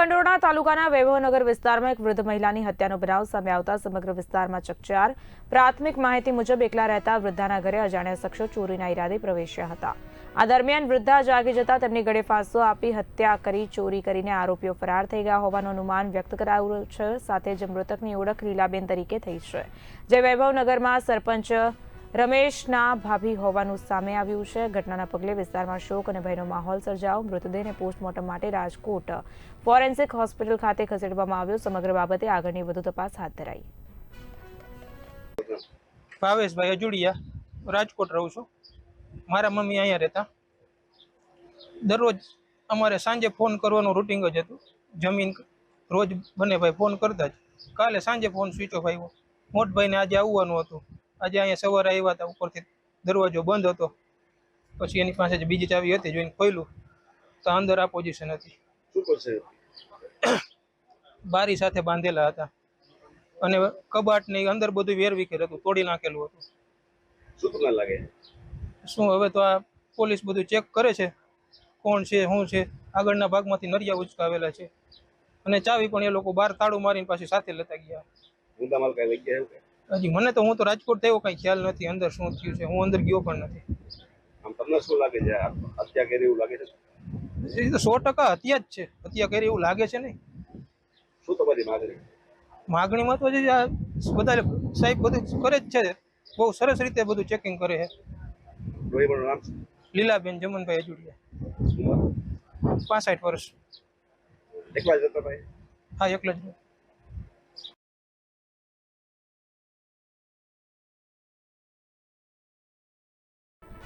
કંડોરણા તાલુકાના વૈભવનગર વિસ્તારમાં એક વૃદ્ધ મહિલાની હત્યાનો બનાવ સામે આવતા સમગ્ર વિસ્તારમાં ચકચાર। પ્રાથમિક માહિતી મુજબ એકલા રહેતા વૃદ્ધાના ઘરે અજાણ્યા શખ્સો ચોરીના ઈરાદે પ્રવેશ્યા હતા। આ દરમિયાન વૃદ્ધા જાગી જતા તેમની ગળે ફાંસો આપી હત્યા કરી ચોરી કરીને આરોપીઓ ફરાર થઈ ગયા હોવાનું અનુમાન વ્યક્ત કરાયું છે। સાથે જ મૃતકની ઓળખ લીલાબેન તરીકે થઈ છે, જે વૈભવનગરમાં સરપંચ રમેશના ભાભી હોવાનું સામે આવ્યું છે। ઘટનાના પગલે વિસ્તારમાં શોક અને ભયનો માહોલ સર્જાયો। મૃતદેહને પોસ્ટમોર્ટમ માટે રાજકોટ ફોરેન્સિક હોસ્પિટલ ખાતે ખસેડવામાં આવ્યો। સમગ્ર બાબતે આગળની વધુ તપાસ હાથ ધરાઈ। ભાવેશભાઈ અજુડિયા, રાજકોટ રહું છું। મારા મમ્મી અહીંયા રહેતા। દરરોજ અમારે સાંજે ફોન કરવાનું રૂટિંગ જ હતું। જમીન રોજ બંને ભાઈ ફોન કરતા જ। કાલે સાંજે ફોન સ્વિચ ઓફ આવ્યો। મોટભાઈને આજે આવવાનું હતું। આજે અહીંયા સવારે આવ્યા હતા, ઉપરથી દરવાજો બંધ હતો। પછી એની પાસે જે બીજી ચાવી હતી જોઈને ખોલ્યું તો અંદર આ પોઝિશન હતી। શું કરશે? બારી સાથે બાંધેલા હતા અને કબાટની અંદર બધું વેરવિખેર હતું, તોડી નાખેલું હતું। શું તમને લાગે? શું હવે તો આ પોલીસ બધું ચેક કરે છે, કોણ છે શું છે। આગળના ભાગમાંથી નરિયા ઉચકાવેલા છે અને ચાવી પણ એ લોકો બહાર તાળું મારીને પાછી સાથે લેતા ગયા। મુદ્દામાલ કઈ લઈ ગયા એવું કે? હજી મને તો હું તો રાજકોટ થયો કઈ ખ્યાલ નથી અંદર શું થયું છે। હું અંદર ગયો પણ નથી। આમ તમને શું લાગે છે? હત્યા કરી એવું લાગે છે? એ તો 100% હત્યા જ છે। હત્યા કરી એવું લાગે છે નહીં। શું તમારી માંગણી? માગણીમાં તો જે આ બધા સાહેબ બધું કરે જ છે, બહુ સરસ રીતે બધું ચેકિંગ કરે છે। ડ્રાઈવરનું નામ શું? લીલાબેન જમનભાઈ અજુડિયા, ઉંમર? 65 વર્ષ। એકલા જ હતા ભાઈ? હા, એકલા જ।